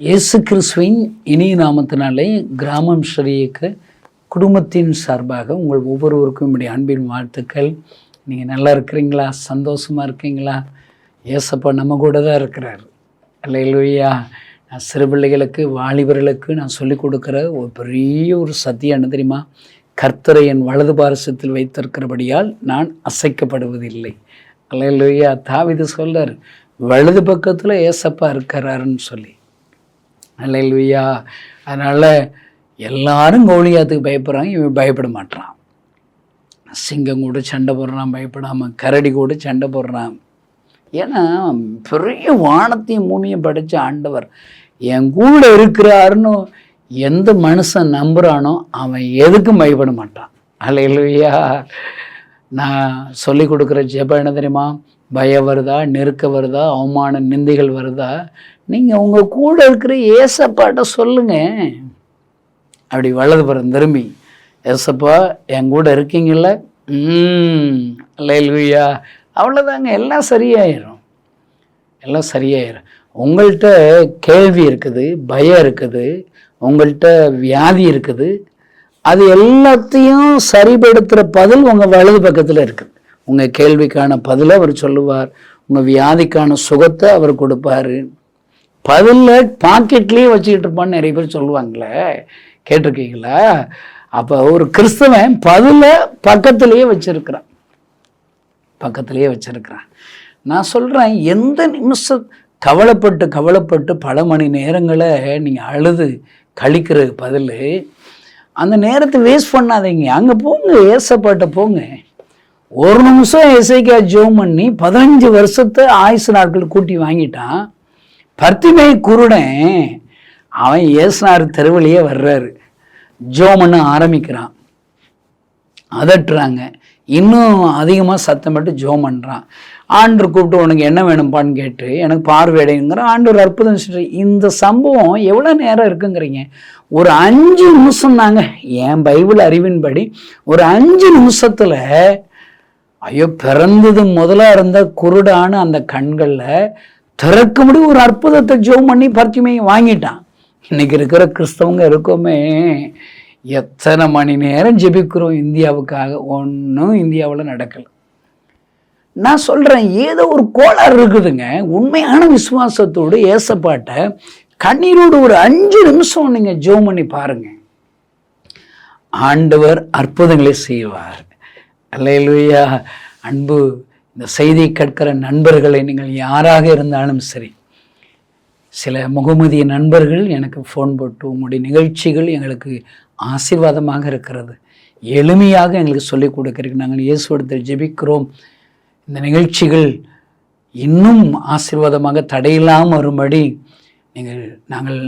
இயேசு கிறிஸ்துவின் இனிய நாமத்தினாலே கிராமம் ஸ்ரீக்கு குடும்பத்தின் சார்பாக உங்கள் ஒவ்வொருவருக்கும் என்னுடைய அன்பின் வாழ்த்துக்கள். நீங்கள் நல்லா இருக்கிறீங்களா? சந்தோஷமாக இருக்கீங்களா? ஏசப்பா நம்ம கூட தான் இருக்கிறார். அல்லேலூயா. நான் சிறு பிள்ளைகளுக்கு வாலிபர்களுக்கு நான் சொல்லிக் கொடுக்குற ஒரு பெரிய ஒரு சத்தியம் என்ன தெரியுமா? கர்த்தரை என் வலது பாரசத்தில் வைத்திருக்கிறபடியால் நான் அசைக்கப்படுவதில்லை. அல்லேலூயா. தாவீது சொல்றார், வலது பக்கத்தில் ஏசப்பா இருக்கிறாருன்னு சொல்லி. அல்லேலூயா. அதனால் எல்லாரும் கோலியாத்துக்கு பயப்படுறாங்க, இவன் பயப்பட மாட்டான். சிங்கம் கூட சண்டை போடுறான் பயப்படாமல், கரடி கூட சண்டை போடுறான். ஏன்னா பெரிய வானத்தையும் பூமியும் படைச்ச ஆண்டவர் என் கூட இருக்கிறாருன்னு எந்த மனுஷன் நம்புகிறானோ அவன் எதுக்கும் பயப்பட மாட்டான். அல்லேலூயா. நான் சொல்லி கொடுக்குற ஜெபம் என்ன தெரியுமா? பயம் வருதா, நெருக்க வருதா, அவமான நிந்தைகள் வருதா, நீங்கள் உங்கள் கூட இருக்கிற ஏசப்பாட்ட சொல்லுங்க. அப்படி வலதுபுறம் திரும்பி, ஏசப்பா என் கூட இருக்கீங்கல்ல, அல்லேலூயா. அவ்வளோதாங்க, எல்லாம் சரியாயிரும், எல்லாம் சரியாயிரும். உங்கள்கிட்ட கேள்வி இருக்குது, பயம் இருக்குது, உங்கள்கிட்ட வியாதி இருக்குது, அது எல்லாத்தையும் சரிபடுத்துகிற பதில் உங்கள் வலது பக்கத்தில் இருக்குது. உங்கள் கேள்விக்கான பதிலை அவர் சொல்லுவார், உங்கள் வியாதிக்கான சுகத்தை அவர் கொடுப்பார். பதிலில் பாக்கெட்லேயே வச்சுக்கிட்டு இருப்பான்னு நிறைய பேர் சொல்லுவாங்களே, கேட்டிருக்கீங்களா? அப்போ ஒரு கிறிஸ்தவன் பதிலை பக்கத்திலேயே வச்சிருக்கிறான், பக்கத்திலேயே வச்சிருக்கிறான். நான் சொல்கிறேன், எந்த நிமிஷம் கவலைப்பட்டு பல மணி நேரங்களை நீங்கள் அழுது கழிக்கிறது பதில், அந்த நேரத்தை வேஸ்ட் பண்ணாதீங்க. அங்கே போங்க, ஏசப்பாட்ட போங்க. ஒரு நிமிஷம் இசைக்கா ஜெபம் பண்ணி 15 வருஷத்தை ஆயுசு நாட்கள் கூட்டி வாங்கிட்டான். பர்த்திமை குருடன் அவன் ஏசுனார் தெருவிலேயே வர்றாரு, ஜெபம் பண்ண ஆரம்பிக்கிறான். அதட்டுறாங்க, இன்னும் அதிகமாக சத்தமிட்டு ஜெபம் பண்ணுறான். ஆண்டவர் கூப்பிட்டு உனக்கு என்ன வேணும்ப்பான்னு கேட்டு எனக்கு பார்வையடைங்கிற ஆண்டவர் அற்புதம் சொல்ற. இந்த சம்பவம் எவ்வளோ நேரம் இருக்குங்கிறீங்க? ஒரு 5 நிமிஷம் தாங்க. என் பைபிள் அறிவின்படி ஒரு 5 நிமிஷத்தில் ஐயோ பிறந்தது முதலாக இருந்த குருடான அந்த கண்களில் திறக்க முடியும் ஒரு அற்புதத்தை ஜெபம் பண்ணி பர்த்திமையை வாங்கிட்டான். இன்னைக்கு இருக்கிற கிறிஸ்தவங்க இருக்கோமே, எத்தனை மணி நேரம் ஜெபிக்கிறோம் இந்தியாவுக்காக, ஒன்றும் இந்தியாவில் நடக்கலை. நான் சொல்கிறேன், ஏதோ ஒரு கோளாறு இருக்குதுங்க. உண்மையான விசுவாசத்தோடு ஏசப்பாட்ட கண்ணீரோடு ஒரு 5 நிமிஷம் நீங்கள் ஜெபம் பண்ணி பாருங்க, ஆண்டவர் அற்புதங்களை செய்வார். அல்லேலூயா. அன்பு, இந்த செய்தியை கேட்கிற நண்பர்களை நீங்கள் யாராக இருந்தாலும் சரி, சில முகமதிய நண்பர்கள் எனக்கு ஃபோன் போட்டு உங்களுடைய நிகழ்ச்சிகள் எங்களுக்கு ஆசீர்வாதமாக இருக்கிறது, எளிமையாக எங்களுக்கு சொல்லிக் கொடுக்கிறீங்க, நாங்கள் இயேசுவிடத்தில் ஜெபிக்கிறோம், இந்த நிகழ்ச்சிகள் இன்னும் ஆசீர்வாதமாக தடையில்லாமல் வரும்படி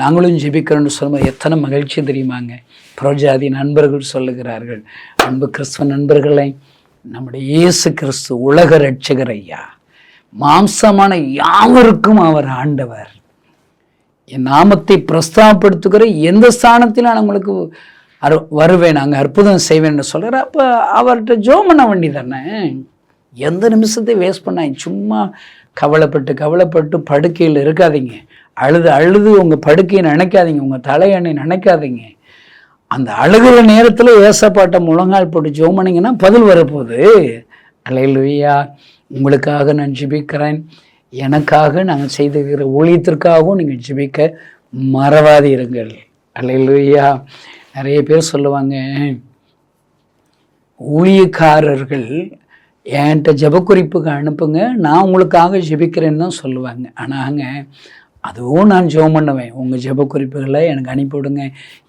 நாங்களும் ஜெபிக்கிறோன்னு சொல்லும்போது எத்தனை மகிழ்ச்சி தெரியுமாங்க. புறஜாதி நண்பர்கள் சொல்லுகிறார்கள், அன்பு கிறிஸ்துவ நண்பர்களை, நம்முடைய இயேசு கிறிஸ்து உலக இரட்சகர் ஐயா, மாம்சமான யாவருக்கும் அவர் ஆண்டவர். என் நாமத்தை பிரஸ்தாபப்படுத்துகிற எந்த ஸ்தானத்திலும் நான் உங்களுக்கு வருவேன், நாங்கள் அற்புதம் செய்வேன்னு சொல்கிறார். அப்போ அவர்கிட்ட ஜெபம் பண்ண வேண்டி தானே. எந்த நிமிஷத்தை வேஸ்ட் பண்ணாங்க. சும்மா கவலைப்பட்டு படுக்கையில் இருக்காதீங்க, அழுது உங்கள் படுக்கையை நினைக்காதீங்க, உங்கள் தலையணை நினைக்காதீங்க. அந்த அழுகிற நேரத்தில் ஏசப்பாட்ட முழங்கால் போட்டு ஜெபம் பண்ணிங்கன்னா பதில் வரப்போகுது. அல்லேலூயா. உங்களுக்காக நான் ஜெபிக்கிறேன், எனக்காக நாங்கள் செய்துகிற ஊழியத்திற்காகவும் நீங்கள் ஜெபிக்க மறவாதீருங்கள். அல்லேலூயா. நிறைய பேர் சொல்லுவாங்க, ஊழியக்காரர்கள் என்கிட்ட ஜெபக்குறிப்புக்கு அனுப்புங்க, நான் உங்களுக்காக ஜெபிக்கிறேன்னு தான் சொல்லுவாங்க. ஆனாங்க அதுவும் நான் ஜெபம் பண்ணுவேன், உங்கள் ஜெபக்குறிப்புகளை எனக்கு அனுப்பிவிடுங்க,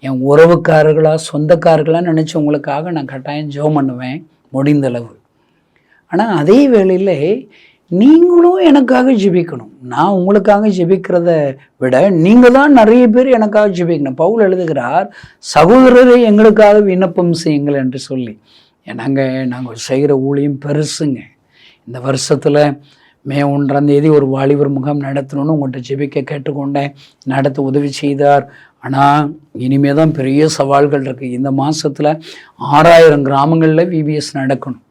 என் உறவுக்காரர்களாக சொந்தக்காரர்களாக நினச்சி உங்களுக்காக நான் கட்டாயம் ஜெபம் பண்ணுவேன் முடிந்தளவு. ஆனால் அதே வேளையில் நீங்களும் எனக்காக ஜெபிக்கணும். நான் உங்களுக்காக ஜெபிக்கிறத விட நீங்கள் தான் நிறைய பேர் எனக்காக ஜெபிக்கணும். பவுல் எழுதுகிறார், சகோதரரை எங்களுக்காக விண்ணப்பம் செய்யுங்கள் என்று சொல்லி. நாங்கள் செய்கிற ஊழியம் பெருசுங்க. இந்த வருஷத்தில் மே 1 ஒரு வாலிபர் முகாம் நடத்தணும்னு உங்கள்கிட்ட ஜெபிக்க கேட்டுக்கொண்டேன், நடத்த உதவி செய்தார். ஆனால் இனிமே தான் பெரிய சவால்கள் இருக்குது. இந்த மாதத்தில் 6000 கிராமங்களில் விபிஎஸ் நடக்கணும்.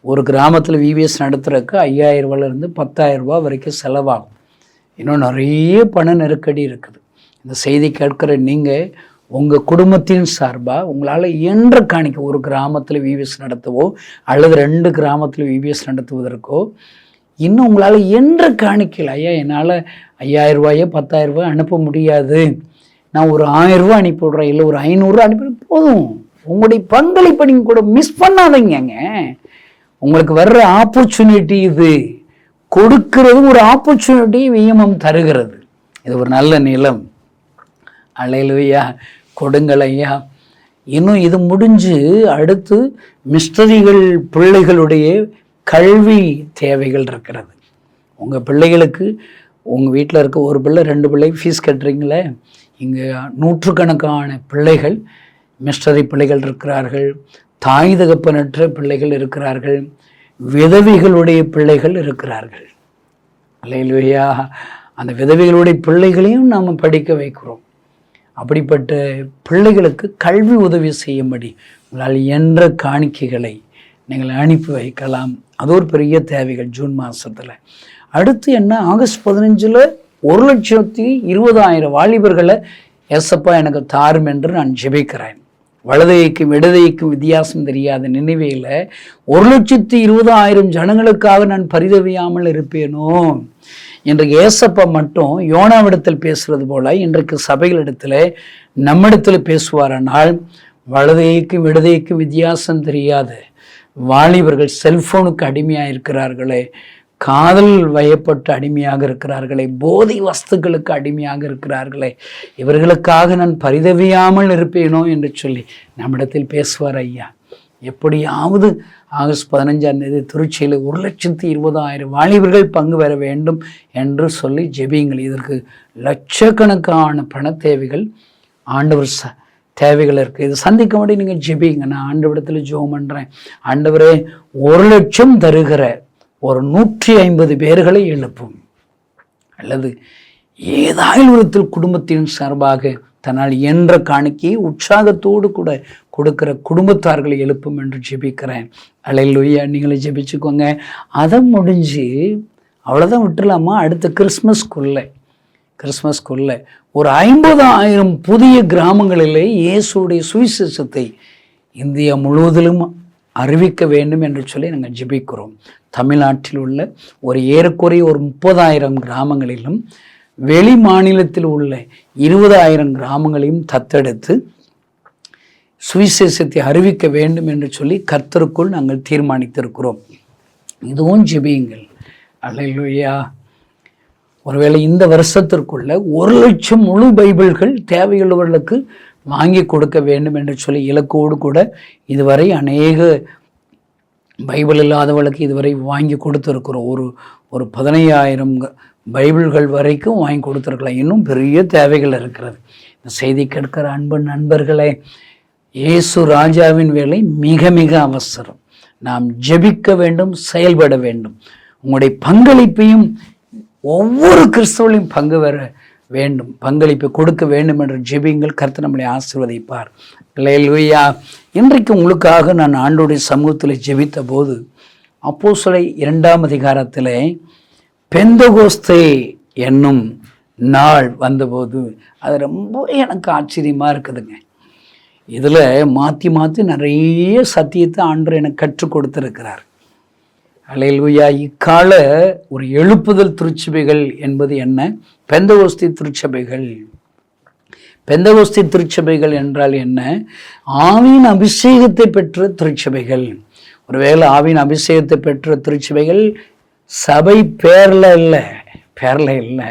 ஒரு கிராமத்தில் விபிஎஸ் நடத்துறதுக்கு 5000 ரூபாயிலிருந்து 10,000 ரூபா வரைக்கும் செலவாகும். இன்னும் நிறைய பண நெருக்கடி இருக்குது. இந்த செய்தி கேட்கிற நீங்கள் உங்கள் குடும்பத்தின் சார்பாக உங்களால் இயன்ற காணிக்க, ஒரு கிராமத்தில் விபிஎஸ் நடத்தவோ அல்லது 2 கிராமத்தில் விபிஎஸ் நடத்துவதற்கோ, இன்னும் உங்களால் இயன்ற காணிக்கையில், ஐயா என்னால் 5000 ரூபாயோ 10,000 ரூபாய் அனுப்ப முடியாது, நான் ஒரு 1000 ரூபா அனுப்பிவிட்றேன், இல்லை ஒரு 500 ரூபா அனுப்பி போதும். உங்களுடைய பங்களிப்பை நீங்கள் கூட மிஸ் பண்ணாதீங்க. உங்களுக்கு வர்ற ஆப்பர்ச்சுனிட்டி இது. கொடுக்கிறது ஒரு ஆப்பர்ச்சுனிட்டி வியமம் தருகிறது. இது ஒரு நல்ல நிலம். அல்லேலூயா. கொடுங்கள் ஐயா. இன்னும் இது முடிஞ்சு அடுத்து மிஸ்டரிகள் பிள்ளைகளுடைய கல்வி தேவைகள் இருக்கிறது. உங்கள் பிள்ளைகளுக்கு உங்கள் வீட்டில் இருக்க ஒரு பிள்ளை 2 பிள்ளை ஃபீஸ் கட்டுறீங்களே, இங்கே நூற்றுக்கணக்கான பிள்ளைகள் மிஸ்டரி பிள்ளைகள் இருக்கிறார்கள், தாய் தகப்பனற்ற பிள்ளைகள் இருக்கிறார்கள், விதவைகளுடைய பிள்ளைகள் இருக்கிறார்கள். அல்லேலூயா. அந்த விதவைகளுடைய பிள்ளைகளையும் நாம் படிக்க வைக்கிறோம். அப்படிப்பட்ட பிள்ளைகளுக்கு கல்வி உதவி செய்யும்படி உங்களால் என்ற காணிக்கைகளை நீங்கள் அனுப்பி வைக்கலாம். அது ஒரு பெரிய தேவைகள் ஜூன் மாதத்தில். அடுத்து என்ன, ஆகஸ்ட் 15 1,20,000 வாலிபர்களை ஏசப்பா எனக்கு தாரும் என்று நான் ஜெபிக்கிறேன். வலதைக்கும் இடதைக்கும் வித்தியாசம் தெரியாத நினைவையில் 1,20,000 ஜனங்களுக்காக நான் பரிதவியாமல் இருப்பேனோ. இன்றைக்கு ஏசப்பா மட்டும் யோனாவிடத்தில் பேசுறது போல இன்றைக்கு சபைகளிடத்தில் நம்மிடத்தில் பேசுவாரானால், வலதைக்கும் இடதைக்கும் வித்தியாசம் தெரியாத வாலிபர்கள் செல்போனுக்கு அடிமையாக இருக்கிறார்களே, காதல் வயப்பட்டு அடிமையாக இருக்கிறார்களே, போதை வஸ்துக்களுக்கு அடிமையாக இருக்கிறார்களே, இவர்களுக்காக நான் பரிதவியாமல் இருப்பேனோ என்று சொல்லி நம்மிடத்தில் பேசுவார் ஐயா. எப்படியாவது ஆகஸ்ட் 15 திருச்சியில் 1,20,000 வாலிபர்கள் பங்கு பெற வேண்டும் என்று சொல்லி ஜெபியுங்கள். இதற்கு லட்சக்கணக்கான பண தேவைகள், ஆண்டவர் தேவைகள் இருக்குது. இது சந்திக்க வேண்டிய நீங்கள் ஜெபிங்க. நான் ஆண்டவரிடத்தில் ஜெபம் பண்ணுறேன். ஆண்டவரே, 1,00,000 தருகிற ஒரு 150 பேர்களை எழுப்பும், அல்லது ஏதாயில் விதத்தில் குடும்பத்தின் சார்பாக தன்னால் என்ற காணிக்கையை உற்சாகத்தோடு கூட கொடுக்கிற குடும்பத்தார்களை எழுப்பும் என்று ஜெபிக்கிறேன். அல்லேலூயா. நீங்களே ஜெபிச்சுக்கோங்க. அதை முடிஞ்சு அவ்வளோதான் விட்டுலாமா? அடுத்த கிறிஸ்மஸ்க்குள்ளே ஒரு 50,000 புதிய கிராமங்களிலே இயேசுடைய சுவிசேஷத்தை இந்தியா முழுவதிலும் அறிவிக்க வேண்டும் என்று சொல்லி நாங்கள் ஜெபிக்கிறோம். தமிழ்நாட்டில் உள்ள ஒரு ஏறக்குறைய ஒரு 30,000 கிராமங்களிலும் வெளி மாநிலத்தில் உள்ள 20,000 கிராமங்களையும் தத்தெடுத்து சுவிசேஷத்தை அறிவிக்க வேண்டும் என்று சொல்லி கர்த்தருக்குள் நாங்கள் தீர்மானித்திருக்கிறோம். இதுவும் ஜெபியுங்கள். அல்லேலூயா. ஒருவேளை இந்த வருஷத்திற்குள்ள 1,00,000 முழு பைபிள்கள் தேவையுள்ளவர்களுக்கு வாங்கி கொடுக்க வேண்டும் என்று சொல்லி இலக்கோடு கூட இதுவரை அநேக பைபிள் இல்லாதவர்களுக்கு இதுவரை வாங்கி கொடுத்துருக்குறோம். ஒரு 15,000 பைபிள்கள் வரைக்கும் வாங்கி கொடுத்துருக்கலாம். இன்னும் பெரிய தேவைகள் இருக்கிறது. இந்த செய்தி கேட்கிற அன்பு நண்பர்களே, இயேசு ராஜாவின் வேலை மிக மிக அவசரம். நாம் ஜெபிக்க வேண்டும், செயல்பட வேண்டும். உங்களுடைய பங்களிப்பையும் ஒவ்வொரு கிறிஸ்தவர்களையும் பங்கு பெற வேண்டும், பங்களிப்பை கொடுக்க வேண்டும் என்ற ஜெபிங்கள். கர்த்தர் நம்மளை ஆசீர்வதிப்பார். அல்லேலூயா. இன்றைக்கு உங்களுக்காக நான் ஆண்டவருடைய சமூகத்தில் ஜெபித்த போது அப்போஸ்தலர் 2ஆம் அதிகாரத்தில் பெந்தகோஸ்தே என்னும் நாள் வந்தபோது அது ரொம்ப எனக்கு ஆச்சரியமாக இருக்குதுங்க. இதில் மாற்றி நிறைய சத்தியத்தை ஆண்டவர் எனக்கு கற்றுக் கொடுத்துருக்கிறார். அல்லேலூயா. இக்கால ஒரு எழுப்புதல் திருச்சபைகள் என்பது என்ன? பெந்தகோஸ்தே திருச்சபைகள். பெந்தகோஸ்தே திருச்சபைகள் என்றால் என்ன? ஆவியின் அபிஷேகத்தை பெற்ற திருச்சபைகள். ஒருவேளை ஆவியின் அபிஷேகத்தை பெற்ற திருச்சபைகள் சபை பேரில் இல்லை,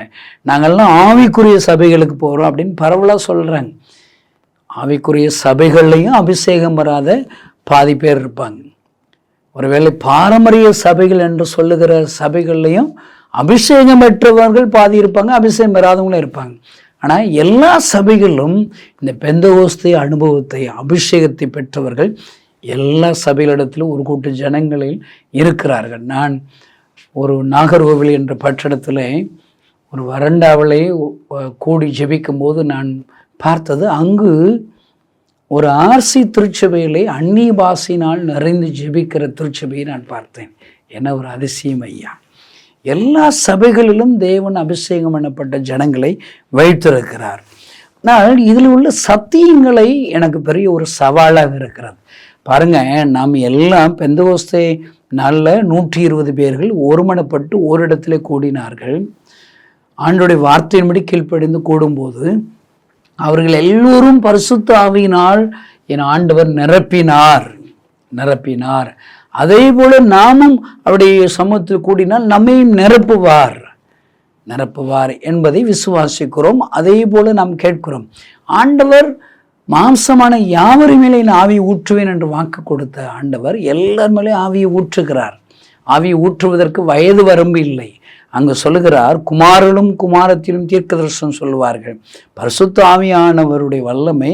நாங்கள்லாம் ஆவிக்குரிய சபைகளுக்கு போகிறோம் அப்படின்னு பரவலாக சொல்கிறாங்க. ஆவிக்குரிய சபைகள்லையும் அபிஷேகம் வராத பாதி பேர் இருப்பாங்க. ஒருவேளை பாரம்பரிய சபைகள் என்று சொல்லுகிற சபைகள்லையும் அபிஷேகம் பெற்றவர்கள் பாதி இருப்பாங்க, அபிஷேகம் பெறாதவங்களும் இருப்பாங்க. ஆனால் எல்லா சபைகளிலும் இந்த பெந்தகோஸ்தே அனுபவத்தை, அபிஷேகத்தை பெற்றவர்கள் எல்லா சபைகளிடத்திலும் ஒரு கூட்டு ஜனங்களில் இருக்கிறார்கள். நான் ஒரு நாகர்கோவில் என்ற பட்டணத்தில் ஒரு வறண்டாவளை கூடி ஜெபிக்கும் போது நான் பார்த்தது, அங்கு ஒரு ஆர்சி திருச்சபையிலே அந்நிய பாஷையினால் நிறைந்து ஜெபிக்கிற திருச்சபையை நான் பார்த்தேன். என்ன ஒரு அதிசயம் ஐயா! எல்லா சபைகளிலும் தேவன் அபிஷேகம் பண்ணப்பட்ட ஜனங்களை வைத்திருக்கிறார். நான் இதில் உள்ள சத்தியங்களை எனக்கு பெரிய ஒரு சவாலாக இருக்கிறது. பாருங்க, நாம் எல்லாம் பெந்தகோஸ்தே நாளில் 120 பேர்கள் ஒருமனப்பட்டு ஓரிடத்திலே கூடினார்கள். ஆண்டோடைய வார்த்தையின்படி கீழ்ப்படிந்து கூடும்போது அவர்கள் எல்லோரும் பரிசுத்த ஆவியினால் என் ஆண்டவர் நிரப்பினார். அதே போல நாமும் அவருடைய சமூகத்தில் கூடினால் நம்மையும் நிரப்புவார் என்பதை விசுவாசிக்கிறோம். அதே போல நாம் கேட்கிறோம். ஆண்டவர் மாம்சமான யாவரி மேலே ஆவியை ஊற்றுவேன் என்று வாக்கு கொடுத்த ஆண்டவர் எல்லார் மேலே ஆவியை ஊற்றுகிறார். ஆவியை ஊற்றுவதற்கு வயது வரம்பு இல்லை. அங்கு சொல்லுகிறார், குமாரனும் குமாரத்திலும் தீர்க்கதரிசனம் சொல்லுவார்கள். பரிசுத்த ஆவியானவருடைய வல்லமை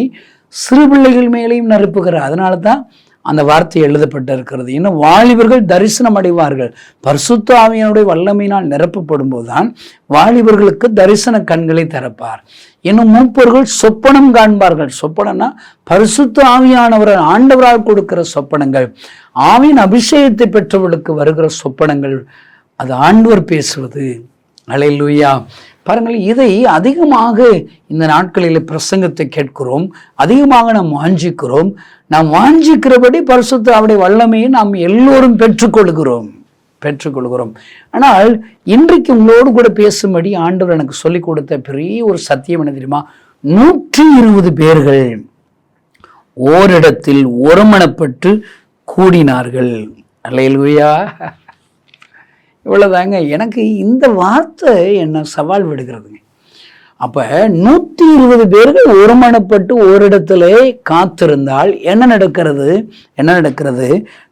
சிறு பிள்ளைகள் மேலேயும் நிரப்புகிறார். அதனால தான் அந்த வார்த்தை எழுதப்பட்டிருக்கிறது. இன்னும் வாலிபர்கள் தரிசனம் அடைவார்கள். பரிசுத்த ஆவியானுடைய வல்லமையினால் நிரப்பப்படும் போதுதான் வாலிபர்களுக்கு தரிசன கண்களை திறப்பார். இன்னும் மூப்பர்கள் சொப்பனம் காண்பார்கள். சொப்பனம்னா பரிசுத்த ஆவியானவர் ஆண்டவரால் கொடுக்கிற சொப்பனங்கள். ஆவியின் அபிஷேகத்தை பெற்றவர்களுக்கு வருகிற சொப்பனங்கள். அது ஆண்டவர் பேசுவது. அல்லேலூயா. பாருங்கள், இதை அதிகமாக இந்த நாட்களில் பிரசங்கத்தை கேட்கிறோம். அதிகமாக நாம் வாஞ்சிக்கிறோம். நாம் வாஞ்சிக்கிறபடி பரிசுத்த அவருடைய வல்லமையை நாம் எல்லோரும் பெற்றுக்கொள்கிறோம். ஆனால் இன்றைக்கு உங்களோடு கூட பேசும்படி ஆண்டவர் எனக்கு சொல்லிக் கொடுத்த பெரிய ஒரு சத்தியம் என்ன தெரியுமா? 120 பேர்கள் ஓரிடத்தில் ஒருமனப்பட்டு கூடினார்கள். அல்லேலூயா. இவ்வளவுதாங்க. எனக்கு இந்த வார்த்தை என்ன சவால் விடுகிறதுங்க. அப்ப 120 பேர்கள் ஒருமனப்பட்டு ஓரிடத்திலே காத்திருந்தால் என்ன நடக்கிறது?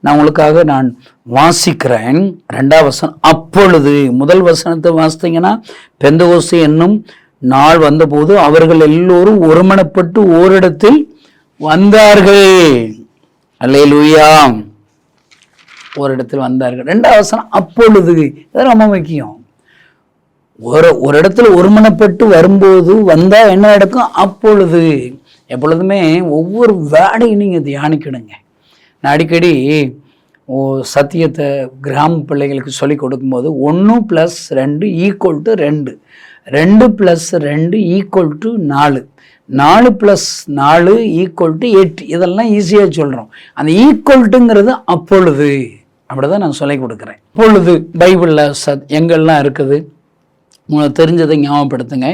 நான் உங்களுக்காக நான் வாசிக்கிறேன். 2ஆம் வசனம். அப்பொழுது, முதல் வசனத்தை வாசித்தீங்கன்னா, பெந்தகோஸ்தே என்னும் நாள் வந்தபோது அவர்கள் எல்லோரும் ஒருமனப்பட்டு ஓரிடத்தில் வந்தார்கள். அல்லேலூயா. ஓரிடத்தில் வந்தார்கள். 2ஆம் வசனம் அப்பொழுது. இது ரொம்ப முக்கியம். ஒரு இடத்துல ஒருமனப்பட்டு வரும்போது வந்தா என்ன நடக்கும்? அப்பொழுது. எப்பொழுதுமே ஒவ்வொரு வேர்டையும் நீங்க தியானிக்கணுங்க. நான் அடிக்கடி சத்தியத்தை கிராம பிள்ளைகளுக்கு சொல்லி கொடுக்கும்போது 1 + 2 = 2, 2 + 2 = 4, 4 + 4 = 8. இதெல்லாம் ஈஸியாக சொல்கிறோம். அந்த ஈக்குவல்ட்டுங்கிறது அப்பொழுது. அப்படிதான் நான் சொல்லி கொடுக்குறேன். அப்பொழுது பைபிளில் எங்கெல்லாம் இருக்குது? உங்களுக்கு தெரிஞ்சதை ஞாபகப்படுத்துங்க.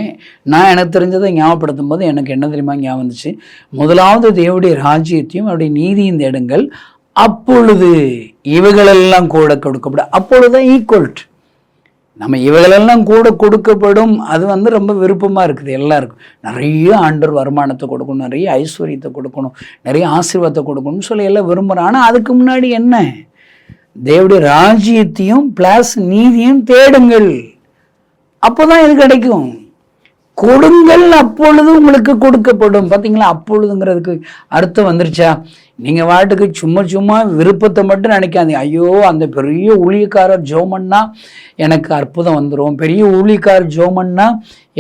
நான் எனக்கு தெரிஞ்சதை ஞாபகப்படுத்தும் போது எனக்கு என்ன தெரியுமா ஞாபகம் வந்துச்சு? முதலாவது தேவனுடைய ராஜ்யத்தையும் அவருடைய நீதியும் தேடுங்கள், அப்பொழுது இவைகளெல்லாம் கூட கொடுக்கப்படும். அப்பொழுதுதான் ஈக்குவல்ட். நம்ம இவைகளெல்லாம் கூட கொடுக்கப்படும். அது ரொம்ப விருப்பமாக இருக்குது எல்லாருக்கும். நிறைய ஆண்டவர் வருமானத்தை கொடுக்கணும், நிறைய ஐஸ்வர்யத்தை கொடுக்கணும், நிறைய ஆசீர்வாதத்தை கொடுக்கணும்னு சொல்லி எல்லாம் விரும்புகிறோம். ஆனால் அதுக்கு முன்னாடி என்ன? தேவனுடைய ராஜ்யத்தையும் ப்ளஸ் நீதியும் தேடுங்கள், அப்போதான் இது கிடைக்கும். கொடுங்கள், அப்பொழுது உங்களுக்கு கொடுக்கப்படும். பார்த்தீங்களா? அப்பொழுதுங்கிறதுக்கு அர்த்தம் வந்துருச்சா? நீங்கள் வாட்டுக்கு சும்மா விருப்பத்தை மட்டும் நினைக்காதீங்க. ஐயோ, அந்த பெரிய ஊழியக்காரர் ஜோமன்னா எனக்கு அற்புதம் வந்துடும், பெரிய ஊழியக்காரர் ஜோமன்னா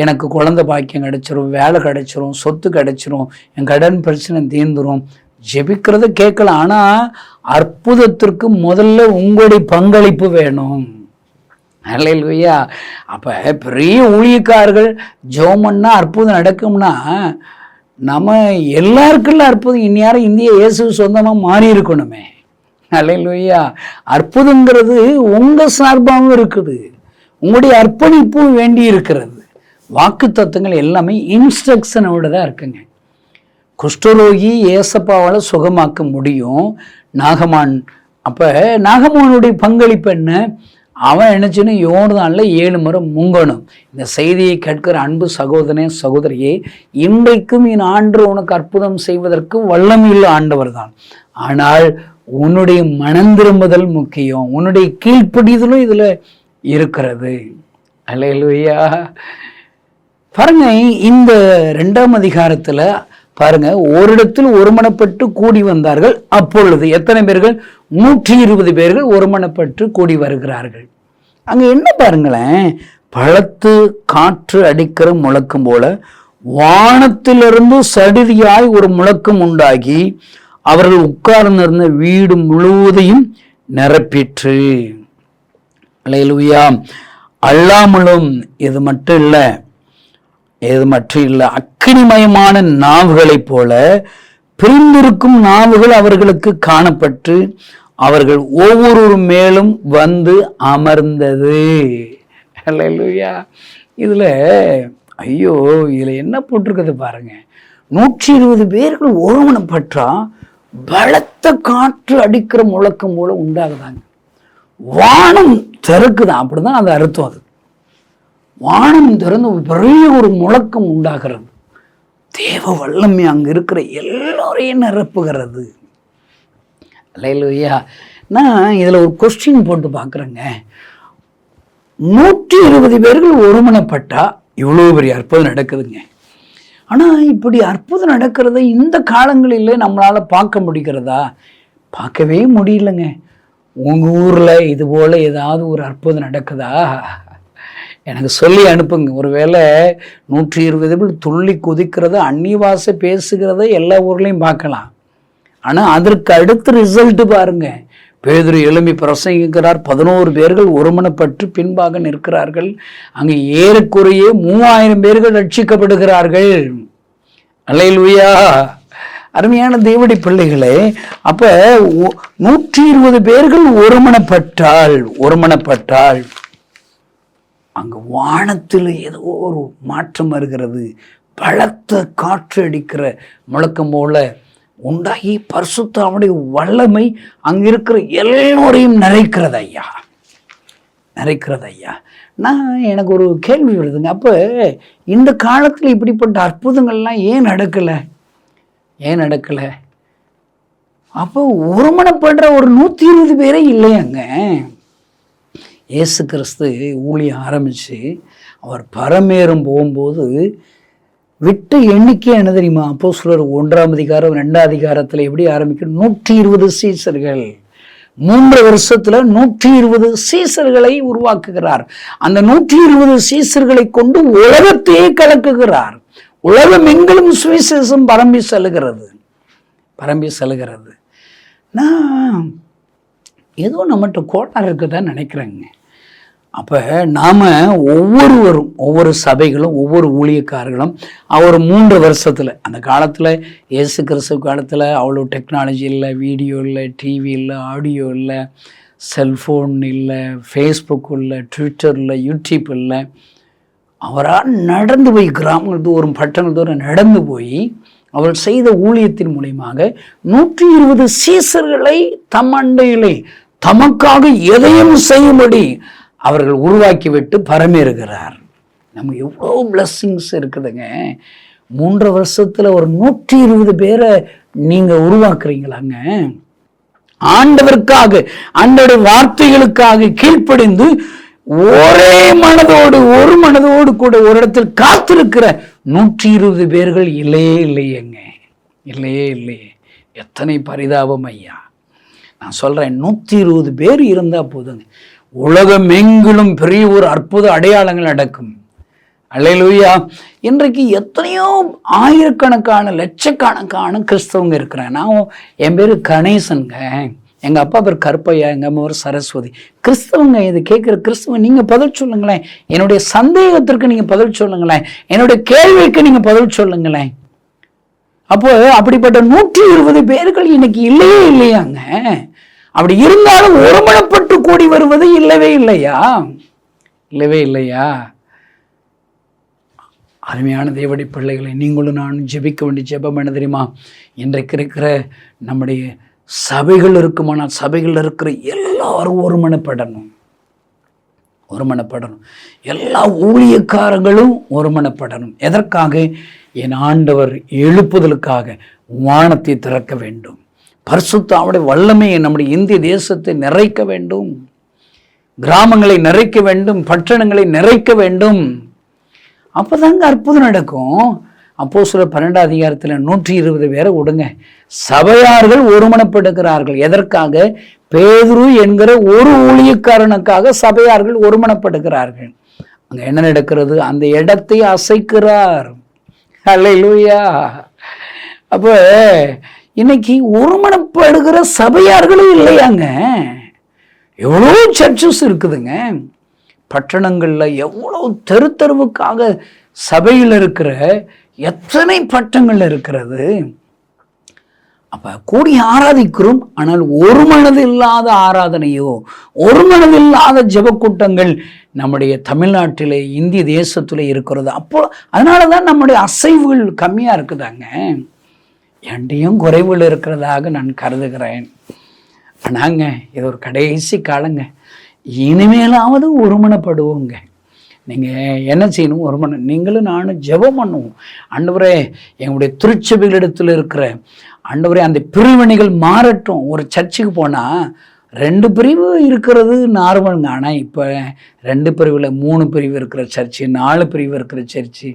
எனக்கு குழந்தை பாக்கியம் கிடைச்சிரும், வேலை கிடைச்சிரும், சொத்து கிடைச்சிரும், என் கடன் பிரச்சனை தீர்ந்துடும். ஜெபிக்கிறத கேட்கலாம். ஆனால் அற்புதத்திற்கு முதல்ல உங்களுடைய பங்களிப்பு வேணும். அல்லேலூயா. அப்போ பெரிய ஊழியக்காரர்கள் ஜோமன்னா அற்புதம் நடக்கும்னா நம்ம எல்லாருக்குள்ள அற்புதம் இந்நேரம் இந்திய இயேசு சொந்தமாக மாறி இருக்கணுமே. அல்லேலூயா. அற்புதங்கிறது உங்கள் சார்பாகவும் இருக்குது, உங்களுடைய அர்ப்பணிப்பும் வேண்டி இருக்கிறது. வாக்கு தத்துவங்கள் எல்லாமே இன்ஸ்ட்ரக்ஷனோட தான் இருக்குங்க. குஷ்டரோகி ஏசப்பாவால் சுகமாக்க முடியும். நாகமான், அப்போ நாகமானுடைய பங்களிப்பு என்ன? அவன் நினைச்சுன்னு யோர்தான்ல 7 முறை முங்கணும். இந்த செய்தியை கேட்கிற அன்பு சகோதரனே சகோதரியே, இன்றைக்கும் என் ஆண்டு உனக்கு அற்புதம் செய்வதற்கு வல்லமையுள்ள ஆண்டவர் தான். ஆனால் உன்னுடைய மனம் திரும்புதல் முக்கியம், உன்னுடைய கீழ்ப்படிதலும் இதுல இருக்கிறது. அல்லேலூயா. பாருங்க, இந்த 2ஆம் அதிகாரத்துல பாருங்க, ஓரிடத்தில் ஒருமனப்பட்டு கூடி வந்தார்கள். அப்பொழுது எத்தனை பேர்கள்? 120 பேர்கள் ஒருமனப்பட்டு கூடி வருகிறார்கள். அங்க என்ன பாருங்களேன், பழத்து காற்று அடிக்கிற முழக்கம் போல வானத்திலிருந்து சடிதியாய் ஒரு முழக்கம் உண்டாகி அவர்கள் உட்கார்ந்திருந்த வீடு முழுவதையும் நிரப்பிற்று. அல்லேலூயா. அல்லாமலும் இது மட்டும் இல்லை, ஏது மற்றும் இல்லை, அக்கினிமயமான நாவுகளைப் போல பிரிந்திருக்கும் நாவுகள் அவர்களுக்கு காணப்பட்டு அவர்கள் ஒவ்வொரு மேலும் வந்து அமர்ந்தது. அல்லேலூயா. இதுல ஐயோ, இதுல என்ன போட்டிருக்குது பாருங்க. 120 பேர்கள் ஒருமனப்பட்டா பலத்த காற்று அடிக்கிற முழக்கம் போல உண்டாகுதாங்க. வானம் திறக்குதான், அப்படிதான் அது அர்த்தம். அது வானம் திறந்து பெரிய ஒரு முழக்கம் உண்டாகிறது. தேவ வல்லமை அங்க இருக்கிற எல்லோரையும் நிரப்புகிறது. அல்லேலூயா. நான் இதுல ஒரு கொஸ்டின் போட்டு பார்க்குறேங்க. 120 பேர்கள் ஒருமனப்பட்டா இவ்வளவு பெரிய அற்புதம் நடக்குதுங்க. ஆனா இப்படி அற்புதம் நடக்கிறத இந்த காலங்களில் நம்மளால பார்க்க முடிகிறதா? பார்க்கவே முடியலங்க. உங்க ஊர்ல இது போல ஏதாவது ஒரு அற்புதம் நடக்குதா? எனக்கு சொல்லி அனுப்புங்க. ஒருவேளை 120 பேர் துள்ளி குதிக்கிறத, அந்நிவாச பேசுகிறத எல்லா ஊர்லையும் பார்க்கலாம். ஆனா அதற்கு அடுத்த ரிசல்ட் பாருங்க. பேதுரு எழும்பி பிரசங்கிக்கிறார். 11 பேர்கள் ஒருமனப்பட்டு பின்பாக நிற்கிறார்கள். அங்கு ஏறக்குறைய 3000 பேர்கள் ரட்சிக்கப்படுகிறார்கள். அல்லேலூயா. அருமையான தேவனுடைய பிள்ளைகளே, அப்ப 120 பேர்கள் ஒருமனப்பட்டால் அங்கு வானத்தில் ஏதோ ஒரு மாற்றம் வருகிறது. பலத்த காற்று அடிக்கிற முழக்கம் போல உண்டாகி பரிசுத்தாவினுடைய வல்லமை அங்க இருக்கிற எல்லோரையும் நிறைக்கிறது ஐயா. நான் எனக்கு ஒரு கேள்வி வருதுங்க. அப்ப இந்த காலத்துல இப்படிப்பட்ட அற்புதங்கள்லாம் ஏன் நடக்கல? அப்போ ஒருமனப்படுற ஒரு 120 பேரே இல்லையாங்க. இயேசு கிறிஸ்து ஊழியம் ஆரம்பிச்சு அவர் பரமேறும் போகும்போது விட்ட எண்ணிக்கை என்ன தெரியுமா? அப்போஸ்தலர் 1ஆம் அதிகாரம் 2ஆம் அதிகாரத்துல எப்படி ஆரம்பிக்கும்? 120 சீசர்கள். 3 வருஷத்துல 120 சீசர்களை உருவாக்குகிறார். அந்த 120 சீசர்களை கொண்டு உலகத்தையே கலக்குகிறார். உலகம் எங்கிலும் சுவிசேஷம் பரம்பி செல்கிறது. நான் ஏதோ நம்மகிட்ட கோட்டார் இருக்குதான் நினைக்கிறேங்க. அப்ப நாம ஒவ்வொருவரும், ஒவ்வொரு சபைகளும், ஒவ்வொரு ஊழியக்காரர்களும் அவர் 3 வருஷத்துல, அந்த காலத்துல இயேசு கிறிஸ்து காலத்துல அவ்வளோ டெக்னாலஜி இல்லை, வீடியோ இல்லை, டிவி இல்லை, ஆடியோ இல்லை, செல்ஃபோன் இல்லை, ஃபேஸ்புக் இல்லை, ட்விட்டர் இல்லை, யூடியூப் இல்லை. அவரால் நடந்து போய் கிராமங்கள் தோறும், பட்டணங்கள் தோறும் நடந்து போய் அவர் செய்த ஊழியத்தின் மூலமாக 120 சீசர்களை தம் அண்டையிலே தமக்காக எதையும் செய்யும்படி அவர்கள் உருவாக்கிவிட்டு பரமேறுகிறார். நமக்கு எவ்வளோ பிளஸ்ஸிங்ஸ் இருக்குதுங்க. 3 வருஷத்துல ஒரு 120 பேரை நீங்க உருவாக்குறீங்களாங்க. ஆண்டவருக்காக, ஆண்டவருடைய வார்த்தைகளுக்காக கீழ்ப்படிந்து ஒரே மனதோடு, ஒரு மனதோடு கூட ஒரு இடத்தில் காத்திருக்கிற 120 பேர்கள் இல்லையே. எத்தனை பரிதாபம் ஐயா. நான் சொல்றேன், 120 பேர் இருந்தா போதுங்க, உலகம் எங்கிலும் பெரிய ஒரு அற்புத அடையாளங்கள் நடக்கும். அல்லேலூயா. இன்றைக்கு எத்தனையோ ஆயிரக்கணக்கான, லட்சக்கணக்கான கிறிஸ்தவங்க இருக்கிறேன். நான், என் பேரு கணேசனுங்க, எங்க அப்பா பேர் கருப்பையா, எங்க அம்மா பேர் சரஸ்வதி. கிறிஸ்தவங்க இது கேட்கிற கிறிஸ்தவங்க, நீங்க பதில் சொல்லுங்களேன். என்னுடைய சந்தேகத்திற்கு நீங்க பதில் சொல்லுங்களேன். என்னுடைய கேள்விக்கு நீங்க பதில் சொல்லுங்களேன். அப்போ அப்படிப்பட்ட 120 பேர்கள் இன்னைக்கு இல்லையாங்க. அப்படி இருந்தாலும் ஒருமனப்பட்டு கூடி வருவது இல்லவே இல்லையா? அருமையான தேவனுடைய பிள்ளைகளை, நீங்களும் நானும் ஜெபிக்க வேண்டிய ஜெபம் என்ன தெரியுமா? இன்றைக்கு இருக்கிற நம்முடைய சபைகள் இருக்குமானால் சபைகள் இருக்கிற எல்லாரும் ஒருமனப்படணும். எல்லா ஊழியக்காரங்களும் ஒருமனப்படணும். எதற்காக? என் ஆண்டவர் எழுப்புதலுக்காக வானத்தை திறக்க வேண்டும். பரிசுத்தாவுடைய வல்லமையை நம்முடைய இந்திய தேசத்தை நிறைக்க வேண்டும். கிராமங்களை நிறைக்க வேண்டும், பட்டணங்களை நிறைக்க வேண்டும். அப்பதாங்க அற்புதம் நடக்கும். அப்போஸ்தலர் 12ஆம் அதிகாரத்துல 120 பேரை விடுங்க, சபையார்கள் ஒருமனப்படுகிறார்கள். எதற்காக? பேதுரு என்கிற ஒரு ஊழியக்காரனுக்காக சபையார்கள் ஒருமனப்படுகிறார்கள். அங்க என்ன நடக்கிறது? அந்த இடத்தை அசைக்கிறார். அல்லேலூயா. அப்ப இன்னைக்கு ஒருமனப்படுகிற சபையார்களும் இல்லையாங்க. எவ்வளவு சர்ச்சஸ் இருக்குதுங்க. பட்டணங்கள்ல எவ்வளவு தெருவுக்காக சபையில் இருக்கிற எத்தனை பட்டங்கள் இருக்கிறது. அப்ப கூடி ஆராதிக்கிறோம், ஆனால் ஒரு மனது இல்லாத ஆராதனையோ ஒரு மனது இல்லாத ஜெப கூட்டங்கள் நம்முடைய தமிழ்நாட்டிலே இந்திய தேசத்துல இருக்கிறது. அப்போ அதனாலதான் நம்முடைய அசைவுகள் கம்மியா இருக்குதாங்க. என்டையும் குறைவுகள் இருக்கிறதாக நான் கருதுகிறேன். ஆனாங்க இது ஒரு கடைசி காலங்க. இனிமேலாவது ஒருமனப்படுவோங்க. நீங்கள் என்ன செய்யணும்? ஒருமனம் நீங்களும் நானும் ஜெபம் பண்ணுவோம். ஆண்டவரே, எங்களுடைய திருச்சபைகளிடத்தில் இருக்கிற ஆண்டவரே அந்த பிரிவினைகள் மாறட்டும். ஒரு சர்ச்சுக்கு போனால் 2 பிரிவு இருக்கிறது நார்மலுங்க. ஆனால் இப்போ 2 பிரிவில் 3 பிரிவு இருக்கிற சர்ச்சு, 4 பிரிவு இருக்கிற சர்ச்சு.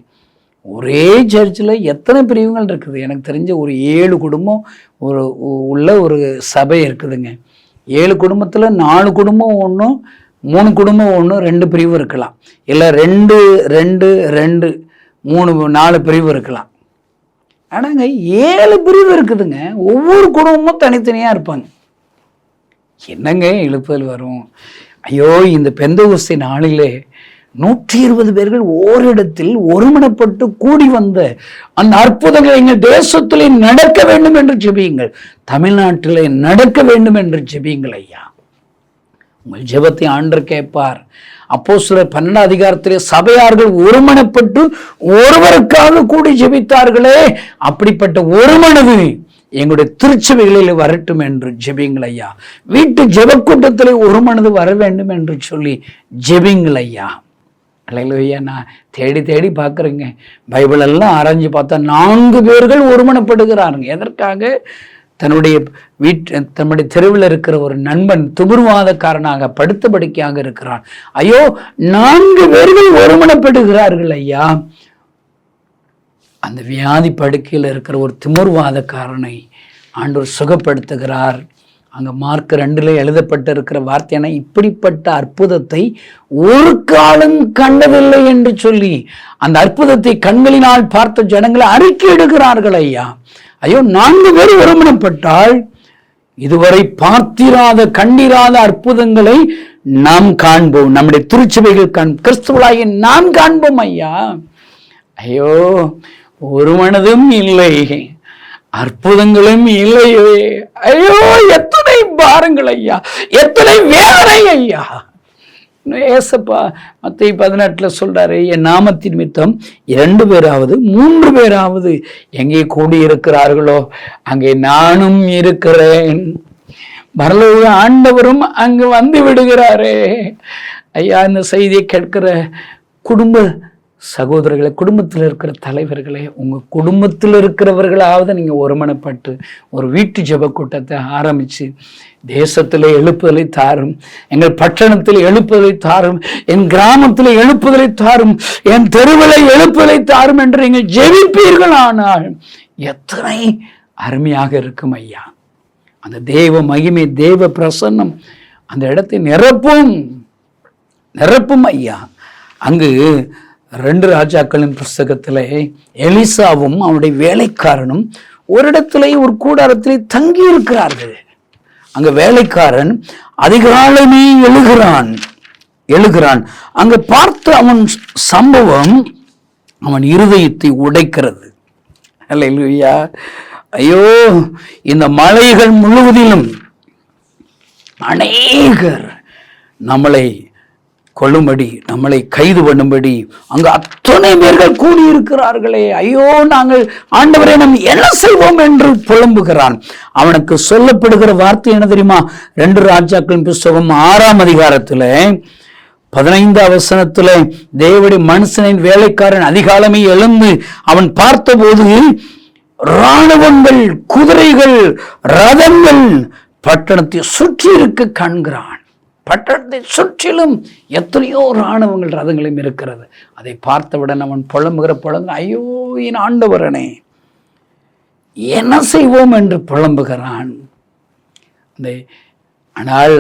ஒரே சர்ச்சில் எத்தனை பிரிவுகள் இருக்குது? எனக்கு தெரிஞ்ச ஒரு 7 குடும்பம் உள்ள ஒரு சபை இருக்குதுங்க. 7 குடும்பத்தில் 4 குடும்பம் ஒன்றும் 3 குடும்பம் ஒன்றும் 2 பிரிவு இருக்கலாம். இல்லை 2 2 2 3 4 பிரிவு இருக்கலாம். ஆனாங்க 7 பிரிவு இருக்குதுங்க. ஒவ்வொரு குடும்பமும் தனித்தனியாக இருப்பாங்க. என்னங்க இழுப்புதல் வரும்? ஐயோ, இந்த பெந்தெகோஸ்தே நாளிலே 120 பேர்கள் ஓரிடத்தில் ஒருமனப்பட்டு கூடி வந்த அந்த அற்புதங்கள் எங்கள் தேசத்திலே நடக்க வேண்டும் என்று ஜெபியுங்கள். தமிழ்நாட்டிலே நடக்க வேண்டும் என்று ஜெபியுங்கள் ஐயா. உங்கள் ஜெபத்தை ஆண்டவர் கேட்பார். அப்போஸ்தலர் 12 அதிகாரத்திலே சபையார்கள் ஒருமனப்பட்டு ஒருவருக்காக கூடி ஜெபித்தார்களே, அப்படிப்பட்ட ஒருமனது எங்களுடைய திருச்சபைகளில் வரட்டும் என்று ஜெபியுங்கள் ஐயா. வீட்டு ஜெப கூட்டத்திலே ஒருமனது வர வேண்டும் என்று சொல்லி ஜெபியுங்கள் ஐயா. அல்லேலூயா. நான் தேடி தேடி பார்க்குறேங்க. பைபிள் எல்லாம் ஆராய்ஞ்சு பார்த்தா 4 பேர்கள் ஒருமனப்படுகிறாருங்க. எதற்காக? தன்னுடைய தெருவில் இருக்கிற ஒரு நண்பன் துபுர்வாதக்காரனாக படுத்தபடிக்கையாக இருக்கிறான். ஐயோ, 4 பேர்கள் ஒருமனப்படுகிறார்கள் ஐயா. அந்த வியாதி படுக்கையில் இருக்கிற ஒரு திமிர்வாதக்காரனை ஆண்டவர் சுகப்படுத்துகிறார். அங்கே மார்க் 2 எழுதப்பட்டு இருக்கிற வார்த்தையான இப்படிப்பட்ட அற்புதத்தை ஒரு காலம் கண்டதில்லை என்று சொல்லி அந்த அற்புதத்தை கண்களினால் பார்த்த ஜனங்களை அறிக்கையிடுகிறார்கள் ஐயா. ஐயோ, 4 பேர் ஒருமனப்பட்டால் இதுவரை பார்த்திராத கண்டிராத அற்புதங்களை நாம் காண்போம். நம்முடைய திருச்சபைகள் கிறிஸ்துவளாகிய நாம் காண்போம் ஐயா. ஐயோ, ஒரு மனதும் இல்லை, அற்புதங்களும் இல்லையே. ஐயோ, எத்தனை பாருங்கள் ஐயா, எத்தனை வேதனை ஐயா. ஏசப்பா மத்தேயு 18 சொல்றாரு, என் நாமத்தின் நிமித்தம் 2 பேராவது 3 பேராவது எங்கே கூடியிருக்கிறார்களோ அங்கே நானும் இருக்கிறேன். பரலோக ஆண்டவரும் அங்கு வந்து விடுகிறாரே ஐயா. இந்த செய்தியை கேட்கிற குடும்ப சகோதரர்களை, குடும்பத்தில் இருக்கிற தலைவர்களே, உங்கள் குடும்பத்தில் இருக்கிறவர்களாவது நீங்கள் ஒருமனப்பட்டு ஒரு வீட்டு ஜெப கூட்டத்தை ஆரம்பித்து தேசத்தில் எழுப்புதலை தாரும், எங்கள் பட்டணத்தில் எழுப்புதலை தாரும், என் கிராமத்தில் எழுப்புதலை தாரும், என் தெருவிலை எழுப்புதலை தாரும் என்று நீங்கள் ஜெபிப்பீர்கள். ஆனால் எத்தனை அருமையாக இருக்கும் ஐயா. அந்த தேவ மகிமை, தேவ பிரசன்னம் அந்த இடத்தை நிரப்பும் ஐயா. அங்கு 2 ராஜாக்களின் புஸ்தகத்திலே எலிசாவும் அவனுடைய வேலைக்காரனும் ஒரு இடத்திலே ஒரு கூடாரத்திலே தங்கி இருக்கிறார்கள். அங்க வேலைக்காரன் அதிகாலமே எழுகிறான். அங்க பார்த்து அவன் சம்பவம் அவன் இருதயத்தை உடைக்கிறது. அல்லேலூயா. ஐயோ, இந்த மலைகள் முழுவதிலும் அநேகர் நம்மளை கொள்ளும்படி, நம்மளை கைது பண்ணும்படி அங்கு அத்தனை பேர்கள் கூடியிருக்கிறார்களே. ஐயோ, நாங்கள் ஆண்டவரை நாம் என்ன செய்வோம் என்று புலம்புகிறான். அவனுக்கு சொல்லப்படுகிற வார்த்தை என்ன தெரியுமா? 2 ராஜாக்களின் புஸ்தகம் 6ஆம் அதிகாரத்தில் 15ஆம் வசனத்தில் தேவனுடைய மனுஷனின் வேலைக்காரன் அதிகாலமே எழுந்து அவன் பார்த்தபோது இராணுவங்கள், குதிரைகள், ரதங்கள் பட்டணத்தை சுற்றி இருக்க காண்கிறான். பட்டணத்தை சுற்றிலும் எத்தனையோ இராணுவங்கள், ரதங்களும் இருக்கிறது. அதை பார்த்தவுடன் அவன் புலம்புகிற ஐயோ, என் ஆண்டவரனே என்ன செய்வோம் என்று புலம்புகிறான். ஆனால்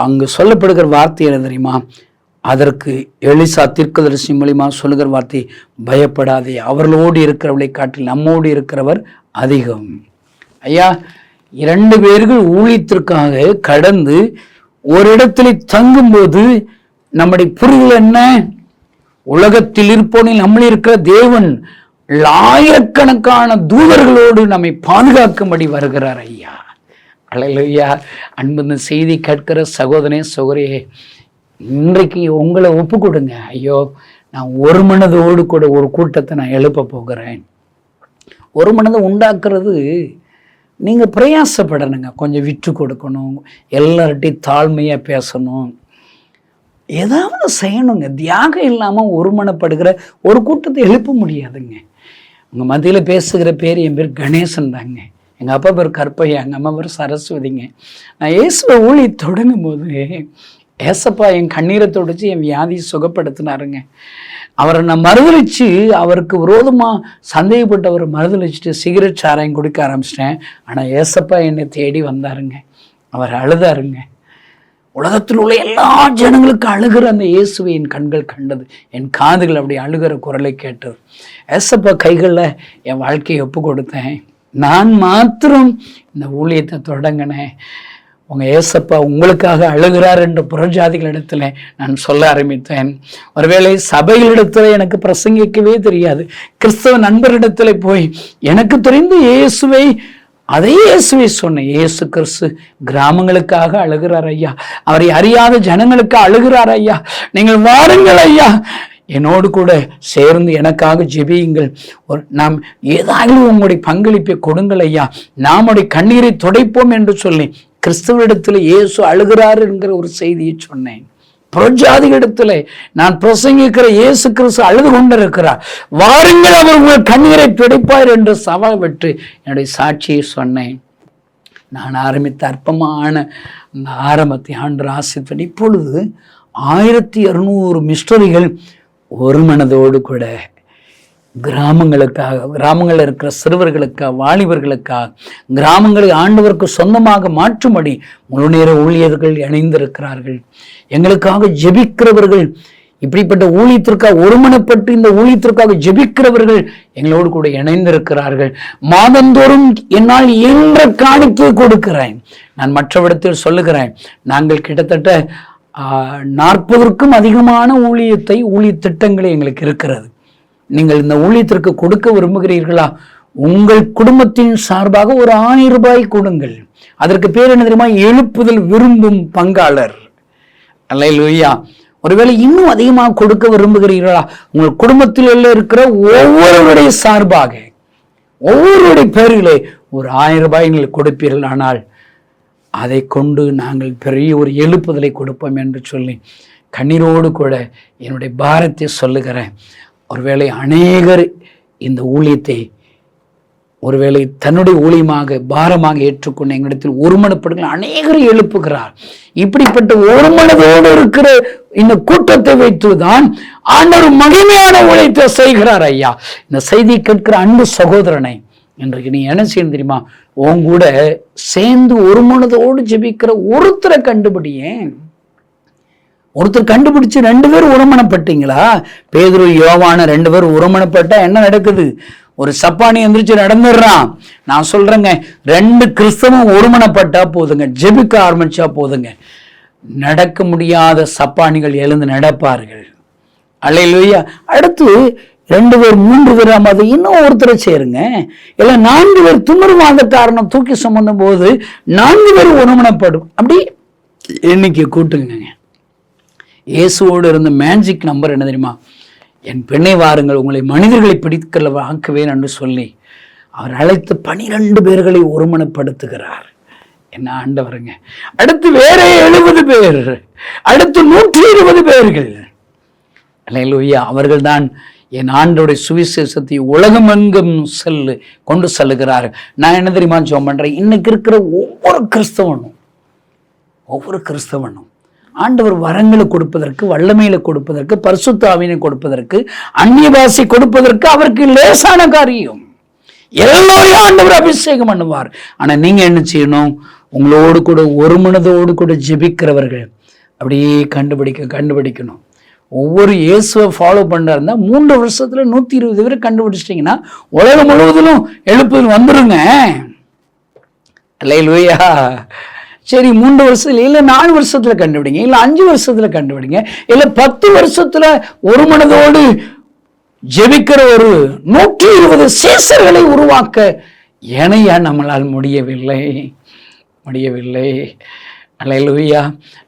அங்கு சொல்லப்படுகிற வார்த்தை என்ன தெரியுமா? அதற்கு எலிசா தீர்க்கதரிசி மூலியமா சொல்லுகிற வார்த்தை, பயப்படாதே, அவர்களோடு இருக்கிறவர்களை காட்டில் நம்மோடு இருக்கிறவர் அதிகம். ஐயா, 2 பேர்கள் ஊழியத்திற்காக கடந்து ஒரு இடத்துல தங்கும்போது நம்முடைய புரிதல் என்ன? உலகத்தில் இருப்போனில் நம்மளில் இருக்கிற தேவன் ஆயிரக்கணக்கான தூதர்களோடு நம்மை பாதுகாக்கும்படி வருகிறார் ஐயா. அல்லேலூயா. அன்பு செய்தி கேட்கிற சகோதரனே சகோதரியே, இன்றைக்கு உங்களை ஒப்பு கொடுங்க. ஐயோ, நான் ஒரு மனதோடு கூட ஒரு கூட்டத்தை நான் எழுப்ப போகிறேன். ஒரு மனதை உண்டாக்குறது நீங்கள் பிரயாசப்படணுங்க. கொஞ்சம் விட்டு கொடுக்கணும், எல்லார்ட்டையும் தாழ்மையாக பேசணும், ஏதாவது செய்யணுங்க. தியாகம் இல்லாமல் ஒருமனப்படுகிற ஒரு கூட்டத்தை எழுப்ப முடியாதுங்க. உங்கள் மத்தியில் பேசுகிற பேர், என் பேர் கணேசன் தாங்க. எங்கள் அப்பா பேர் கற்பையா, எங்கள் அம்மா பேர் சரஸ்வதிங்க. நான் இயேசுவை ஊழி தொடங்கும் போது ஏசப்பா என் கண்ணீரை தொடச்சி என் வியாதியை சுகப்படுத்தினாருங்க. அவரை நான் மறுதளிச்சு, அவருக்கு விரோதமாக சந்தேகப்பட்டு மறுதளிச்சுட்டு சிகரெட் சாராயம் குடிக்க ஆரம்பிச்சிட்டேன். ஆனால் ஏசப்பா என்னை தேடி வந்தாருங்க. அவர் அழுதாருங்க. உலகத்தில் உள்ள எல்லா ஜனங்களுக்கும் அழுகிற அந்த இயேசுவை என் கண்கள் கண்டது, என் காதுகள் அப்படி அழுகிற குரலை கேட்டது. ஏசப்பா கைகளில் என் வாழ்க்கையை ஒப்பு கொடுத்தேன். நான் மாத்திரம் இந்த ஊழியத்தை தொடங்கினேன். உங்கள் ஏசப்பா உங்களுக்காக அழுகிறார் என்ற புறஜாதிகளிடத்தில் நான் சொல்ல ஆரம்பித்தேன். ஒருவேளை சபைகளிடத்தில் எனக்கு பிரசங்கிக்கவே தெரியாது. கிறிஸ்தவ நண்பரிடத்தில் போய் எனக்கு தெரிந்த இயேசுவை, அதே இயேசுவை சொன்னேன். இயேசு கிறிஸ்து கிராமங்களுக்காக அழுகிறார் ஐயா, அவரை அறியாத ஜனங்களுக்கு அழுகிறார் ஐயா, நீங்கள் வாருங்கள் ஐயா, என்னோடு கூட சேர்ந்து எனக்காக ஜெபியுங்கள், நாம் ஏதாவது உங்களுடைய பங்களிப்பை கொடுங்கள் ஐயா, நாமுடைய கண்ணீரை துடைப்போம் என்று சொல்லி கிறிஸ்தவரிடத்தில் இயேசு அழுகிறார் என்கிற ஒரு செய்தியை சொன்னேன். புறஜாதிகளிடத்தில் நான் பிரசங்கிக்கிற இயேசு கிறிஸ்து அழுது கொண்டிருக்கிறார், வாருங்கள் அவர் உங்கள் கண்ணீரை துடைப்பார் என்று சவால் விட்டு என்னுடைய சாட்சியை சொன்னேன். நான் ஆரம்பித்த அற்பமான அந்த ஆரம்பத்தை ஆண்டு ஆசிரியர் இப்பொழுது 1200 மிஸ்டரிகள் ஒரு மனதோடு கூட கிராமங்களுக்காக, கிராமங்களில் இருக்கிற சிறுவர்களுக்காக, வாலிபர்களுக்காக, கிராமங்களை ஆண்டவருக்கு சொந்தமாக மாற்றும்படி முழு நேர ஊழியர்கள் இணைந்திருக்கிறார்கள். எங்களுக்காக ஜெபிக்கிறவர்கள், இப்படிப்பட்ட ஊழியத்திற்காக ஒருமனப்பட்டு இந்த ஊழியத்திற்காக ஜெபிக்கிறவர்கள் எங்களோடு கூட இணைந்திருக்கிறார்கள். மாதந்தோறும் என்னால் என்ற காணிக்கை கொடுக்கிறேன். நான் மற்றவிடத்தில் சொல்லுகிறேன், நாங்கள் கிட்டத்தட்ட 40க்கும் அதிகமான ஊழிய திட்டங்கள் எங்களுக்கு இருக்கிறது. நீங்கள் இந்த ஊழியத்திற்கு கொடுக்க விரும்புகிறீர்களா? உங்கள் குடும்பத்தின் சார்பாக ஒரு 1000 ரூபாய் கொடுங்கள். அதற்கு பேர் என்ன தெரியுமா? எழுப்புதல் விரும்பும் பங்காளர். அல்லேலூயா. ஒருவேளை இன்னும் அதிகமாக கொடுக்க விரும்புகிறீர்களா? உங்கள் குடும்பத்தில் இருக்கிற ஒவ்வொருவருடைய சார்பாக, ஒவ்வொருவருடைய பேரிலே ஒரு 1000 ரூபாய் நீங்கள் கொடுப்பீர்கள். ஆனால் அதை கொண்டு நாங்கள் பெரிய ஒரு எழுப்புதலை கொடுப்போம் என்று சொல்லி கண்ணீரோடு கூட என்னுடைய பாரத்தை சொல்லுகிறேன். ஒருவேளை அநேகர் இந்த ஊழியத்தை ஒருவேளை தன்னுடைய ஊழியமாக பாரமாக ஏற்றுக்கொண்டு எங்களிடத்தில் ஒருமனப்படுகிற அநேகரை எழுப்புகிறார். இப்படிப்பட்ட ஒருமனதோடு இருக்கிற இந்த கூட்டத்தை வைத்துதான் ஆண்டவர் மகிமையான ஊழியத்தை செய்கிறார் ஐயா. இந்த செய்தி கேட்கிற அன்பு சகோதரனை, இன்றைக்கு நீ என்ன செய்யணும் தெரியுமா? உன் கூட சேர்ந்து ஒரு மனதோடு ஜெபிக்கிற ஒருத்தரை கண்டுபிடியேன். ஒருத்தர் கண்டுபிடிச்சு 2 பேர் உரமணப்பட்டீங்களா? பேதுரு யோவான 2 பேர் உரமணப்பட்டா என்ன நடக்குது? ஒரு சப்பானி எந்திரிச்சு நடந்துடுறான். நான் சொல்றேங்க, 2 கிறிஸ்தவம் ஒருமனப்பட்டா போதுங்க, ஜெபிக்க ஆரம்பிச்சா போதுங்க, நடக்க முடியாத சப்பானிகள் எழுந்து நடப்பார்கள். அல்லேலூயா. அடுத்து 2 பேர் 3 பேர் அது இன்னும் ஒருத்தரை சேருங்க. இல்லை 4 பேர் துமருவாத காரணம் தூக்கி சுமந்தும் போது 4 பேர் ஒருமனப்படும். அப்படி எண்ணிக்கை கூட்டுங்க. இயேசுவோடு இருந்த மேஜிக் நம்பர் என்ன தெரியுமா? என் பெண்ணை வாருங்கள், உங்களை மனிதர்களை பிடிக்கல ஆக்குவேன் என்று சொல்லி அவர் அழைத்து 12 பேர்களை ஒருமனப்படுத்துகிறார். என்ன ஆண்டவருங்க. அடுத்து வேற 70 பேர், அடுத்து 120 பேர்கள். அல்லேலூயா. அவர்கள் தான் என் ஆண்டோடைய சுவிசேஷத்தை உலகமெங்கும் கொண்டு செல்லுகிறார்கள். நான் என்ன தெரியுமா ஜெபம் பண்றேன்? இன்னைக்கு இருக்கிற ஒவ்வொரு கிறிஸ்தவனும் ஆண்டவர் வரங்களை கொடுப்பதற்கு, வல்லமையில கொடுப்பதற்கு, பரிசுத்த ஆவியை கொடுப்பதற்கு, அந்நிய பாஷை கொடுப்பதற்கு அவருக்கு லேசான காரியம். எல்லோரையும் ஆண்டவர் அபிஷேகம் பண்ணுவார். ஆனா நீங்க என்ன செய்யணும்? உங்களோடு கூட ஒரு மனதோடு கூட ஜெபிக்கிறவர்கள் அப்படியே கண்டுபிடிக்கணும். ஒவ்வொரு இயேசுவை ஃபாலோ பண்ணுறாருந்தா 3 வருஷத்துல 120 பேர் கண்டுபிடிச்சிட்டிங்கன்னா உலகம் முழுவதிலும் எழுப்புதல் வந்துருங்க. அல்லேலூயா. சரி 3 வருஷத்துல இல்லை 4 வருஷத்துல கண்டுபிடிங்க, இல்லை 5 வருஷத்துல கண்டுபிடிங்க, இல்லை 10 வருஷத்துல ஒரு மனதோடு ஜெபிக்கிற ஒரு 120 சீசர்களை உருவாக்க ஏனையா நம்மளால் முடியவில்லை. அல்லேலூயா.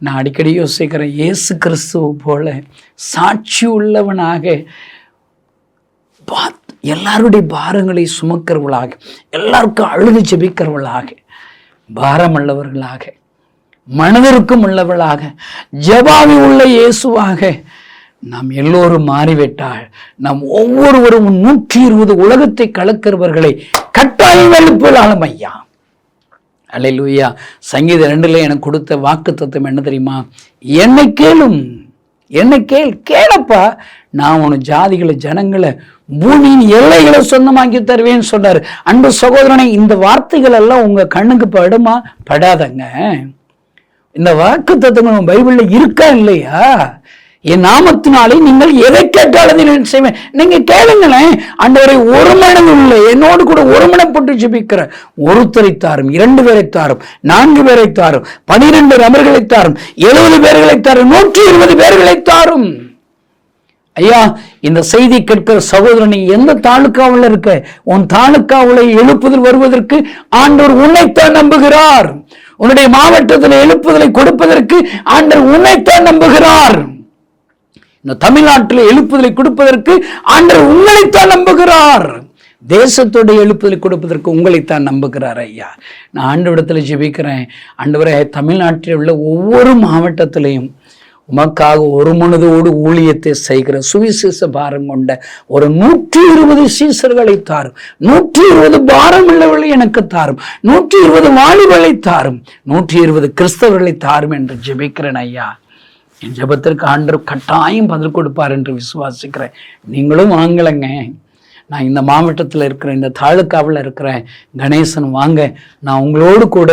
நான் அடிக்கடி யோசிக்கிறேன், இயேசு கிறிஸ்துவ போல சாட்சி உள்ளவனாக எல்லாருடைய பாரங்களை சுமக்கிறவர்களாக, எல்லாருக்கும் அழுது ஜெபிக்கிறவர்களாக, பாரம் உள்ளவர்களாக, மனதிற்கும் உள்ளவர்களாக, ஜெபாவி உள்ள இயேசுவாக நாம் எல்லோரும் மாறிவிட்டால் நாம் ஒவ்வொருவரும் 120 உலகத்தை கலக்கிறவர்களை கட்டாயம் எழுப்பலாம் ஐயா. அல்லேலூயா. சங்கீதம் 2 எனக்கு கொடுத்த வாக்கு தத்துவம் என்ன தெரியுமா? என்னை கேளப்பா, நான் உன ஜாதிகளை ஜனங்களை பூமியின் எல்லைகளை சொந்தமாக்கி தருவேன்னு சொன்னார். அன்பு சகோதரனை, இந்த வார்த்தைகள் எல்லாம் உங்க கண்ணுக்கு படுமா? படாதங்க. இந்த வாக்கு தத்துவம் பைபிள்ல இருக்கா இல்லையா? என் நாமத்தினாலே நீங்கள் எதை கேட்டாலும் செய்வேன். நீங்க கேளுங்களேன். ஆண்டவரை ஒரு மனது உள்ள என்னோடு கூட ஒருமனப்பட்டு ஜெபிக்கிற ஒருத்தரை தாரும், 2 பேரை தாரும், 4 பேரை தாரும், 12 நபர்களை தாரும், 70 பேர்களை தாரும், 120 பேர்களை தாரும். ஐயா, இந்த செய்தி கேட்கிற சகோதரனை எந்த தாலுக்காவில் இருக்க, உன் தாலுக்காவில் எழுப்புதல் வருவதற்கு ஆண்டவர் உன்னைத்தான் நம்புகிறார். உன்னுடைய மாவட்டத்தில் எழுப்புதலை கொடுப்பதற்கு ஆண்டவர் உன்னைத்தான் நம்புகிறார். இந்த தமிழ்நாட்டில் எழுப்புதலை கொடுப்பதற்கு ஆண்டவர் உங்களைத்தான் நம்புகிறார். தேசத்துடைய எழுப்புதலை கொடுப்பதற்கு உங்களைத்தான் நம்புகிறார். ஐயா, நான் ஆண்டவரிடத்தில் ஜெபிக்கிறேன். ஆண்டவரே, தமிழ்நாட்டில் உள்ள ஒவ்வொரு மாவட்டத்திலையும் உமக்காக ஒரு மனதோடு ஊழியத்தை செய்கிற சுவிசேஷ பாரம் கொண்ட ஒரு 120 சீசர்களை தாரும், 120 பாரம் உள்ளவர்களை எனக்கு தாரும், 120 வாலிபர்களை தாரும், 120 கிறிஸ்தவர்களை தாரும் என்று ஜெபிக்கிறேன். ஐயா, என் ஜெபத்திற்கு ஆண்டவர் கட்டாயம் பதில் கொடுப்பார் என்று விசுவாசிக்கிறேன். நீங்களும் வாங்கலைங்க. நான் இந்த மாவட்டத்தில் இருக்கிறேன், இந்த தாலுக்காவில் இருக்கிறேன், கணேசன் வாங்க, நான் உங்களோடு கூட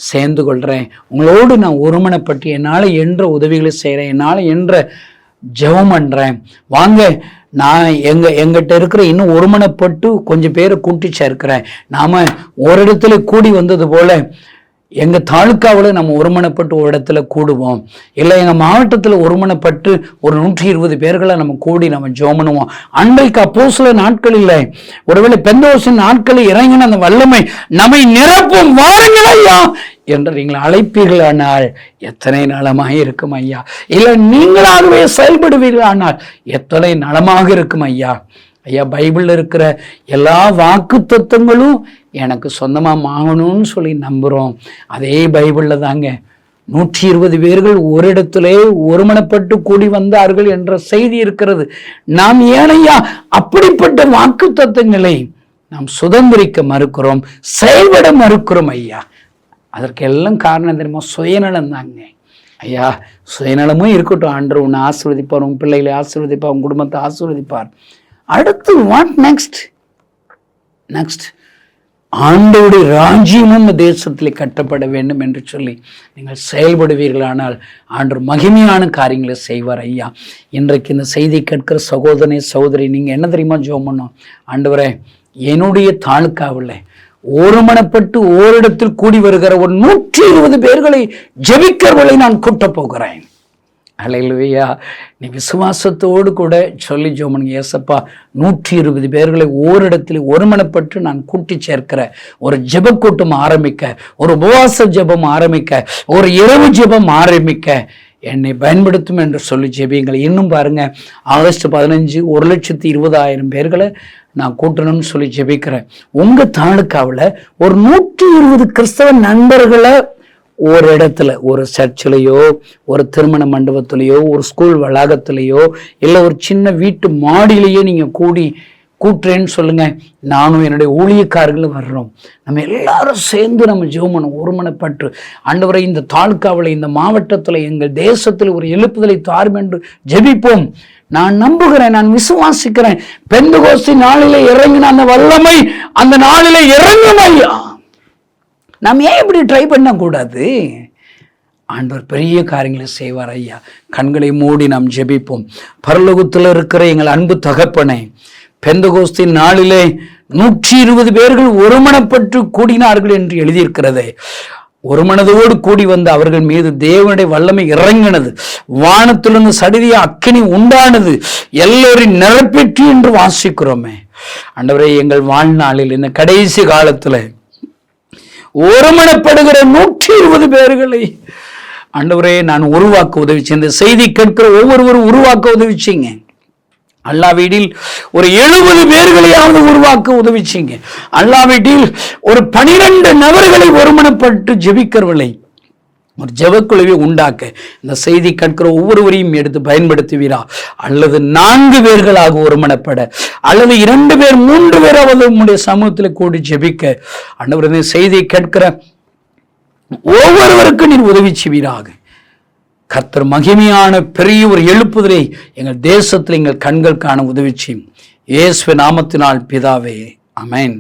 சேர்ந்து கொள்கிறேன், உங்களோடு நான் ஒருமனப்பட்டு என்னால் என்ற உதவிகளை செய்கிறேன், என்னால் என்ற ஜெபம் பண்ணுறேன், வாங்க, நான் எங்கிட்ட இருக்கிற இன்னும் ஒருமனப்பட்டு கொஞ்சம் பேரை கூட்டி சேர்க்கிறேன். நாம் ஒரு இடத்துல கூடி வந்தது போல எங்கள் தாலுக்காவில் நம்ம ஒருமனப்பட்டு ஒரு இடத்துல கூடுவோம், இல்லை எங்கள் மாவட்டத்தில் ஒருமனப்பட்டு ஒரு 120 பேர்களை நம்ம கூடி நம்ம ஜெபம் பண்ணுவோம். அன்றைக்கு அப்போஸ்தல நாட்கள் இல்லை, ஒருவேளை பெந்தோசின் நாட்களில் இறங்கின அந்த வல்லமை நம்மை நிரப்பும், வாருங்கள் ஐயா என்று நீங்கள் அழைப்பீர்களானால் எத்தனை நலமாக இருக்கும் ஐயா. இல்லை நீங்களாகவே செயல்படுவீர்களானால் எத்தனை நலமாக இருக்கும் ஐயா. ஐயா, பைபிளில் இருக்கிற எல்லா வாக்கு தத்துவங்களும் எனக்கு சொந்தமாக ஆகணும்னு சொல்லி நம்புகிறோம். அதே பைபிளில் தாங்க 120 பேர்கள் ஒரு இடத்திலே ஒருமனப்பட்டு கூடி வந்தார்கள் என்ற செய்தி இருக்கிறது. நாம் ஏனையா அப்படிப்பட்ட வாக்கு தத்துவங்களை நாம் சுதந்திரிக்க மறுக்கிறோம், செயல்பட மறுக்கிறோம் ஐயா. அதற்கு எல்லாம் காரணம் தெரியுமா? சுயநலம் தாங்க ஐயா. சுயநலமும் இருக்கட்டும், ஆண்டவர் உன்னை ஆசீர்வதிப்பார், உன் பிள்ளைகளை ஆசீர்வதிப்பார், உன் குடும்பத்தை ஆசீர்வதிப்பார். அடுத்து வாட் நெக்ஸ்ட் ஆண்டவருடைய ராஜ்யமும் தேசத்தில் கட்டப்பட வேண்டும் என்று சொல்லி நீங்கள் செயல்படுவீர்களானால் ஆண்டவர் மகிமையான காரியங்களை செய்வார் ஐயா. இன்றைக்கு இந்த செய்தி கேட்கிற சகோதரனே சகோதரி, நீங்கள் என்ன தெரியுமா ஜெபம் பண்ணோம்? ஆண்டவரே, என்னுடைய தாலுக்காவில் ஒருமனப்பட்டு ஓரிடத்தில் கூடி வருகிற ஒரு 120 பேர்களை ஜெபிக்கிறவர்களை நான் கூட்டப் போகிறேன். அல்லேலூயா. நீ விசுவாசத்தோடு கூட சொல்லி ஜெபம் பண்ணுங்க. ஏசப்பா, 120 பேர்களை ஓரிடத்தில் ஒருமனப்பட்டு நான் கூட்டி சேர்க்கிற ஒரு ஜெப கூட்டம் ஆரம்பிக்க, ஒரு உபவாச ஜெபம் ஆரம்பிக்க, ஒரு இரவு ஜெபம் ஆரம்பிக்க என்னை பயன்படுத்தும் என்று சொல்லி ஜெபியுங்கள். இன்னும் பாருங்க, ஆகஸ்ட் 15 1,20,000 பேர்களை நான் கூட்டணும்னு சொல்லி ஜெபிக்கிறேன். உங்க தாலுக்காவில் ஒரு 120 கிறிஸ்தவ நண்பர்களை ஒரு இடத்துல, ஒரு சர்ச்சிலையோ, ஒரு திருமண மண்டபத்திலேயோ, ஒரு ஸ்கூல் வளாகத்திலேயோ, இல்லை ஒரு சின்ன வீட்டு மாடியிலேயோ நீங்கள் கூட்டுறேன்னு சொல்லுங்க. நானும் என்னுடைய ஊழியக்காரர்களும் வர்றோம். நம்ம எல்லாரும் சேர்ந்து நம்ம ஜெபம் பண்ணோம், ஒருமனப்பட்டு. ஆண்டவரை, இந்த தாலுக்காவில், இந்த மாவட்டத்தில், எங்கள் தேசத்தில் ஒரு எழுப்புதலை தாரும் என்று ஜெபிப்போம். நான் நம்புகிறேன், நான் விசுவாசிக்கிறேன். பெந்தெகோஸ்து நாளிலே இறங்கின அந்த வல்லமை அந்த நாளிலே இறங்கும் ஐயா. நாம் ஏன் இப்படி ட்ரை பண்ணக்கூடாது? ஆண்டவர் பெரிய காரியங்களை செய்வார் ஐயா. கண்களை மூடி நாம் ஜெபிப்போம். பரலோகத்தில் இருக்கிற எங்கள் அன்பு தகப்பனே, பெந்தெகோஸ்தின் நாளிலே 120 பேர்கள் ஒருமனப்பட்டு கூடினார்கள் என்று எழுதியிருக்கிறதே, ஒரு மனதோடு கூடி வந்து அவர்கள் மீது தேவனுடைய வல்லமை இறங்கினது, வானத்திலிருந்து சடிதிய அக்கினி உண்டானது, எல்லோரும் நிரப்பெற்று என்று வாசிக்கிறோமே. ஆண்டவரே, எங்கள் வாழ்நாளில் இந்த கடைசி காலத்துல ஒருமனப்படுகிற 120 பேர்களை ஆண்டவரே நான் உருவாக்க உதவிச்சேன். இந்த செய்தி கேட்கிற ஒவ்வொருவரும் உருவாக்க உதவிச்சிங்க. அல்லாவிடில் ஒரு 70 பேர்களையாவது உருவாக்க உதவிச்சிங்க. அல்லாவிடில் ஒரு 12 நபர்களை ஒருமனப்பட்டு ஜெபிக்கிறவர்களை ஒரு ஜெபக்குழுவை உண்டாக்க இந்த செய்தி கேட்கிற ஒவ்வொருவரையும் எடுத்து பயன்படுத்துவீரா. அல்லது 4 பேர்களாக ஒருமனப்பட, அல்லது 2 பேர் 3 பேராவது உங்களுடைய சமூகத்தில் கூடி ஜெபிக்க ஆண்டவர் இந்த செய்தியை கேட்கிற ஒவ்வொருவருக்கும் நீர் உதவி செய்வீராக. கர்த்தர் மகிமையான பெரிய ஒரு எழுப்புதலை எங்கள் தேசத்தில் எங்கள் கண்கள் காண உதவி செய்யும். இயேசுவின் நாமத்தினால் பிதாவே, ஆமென்.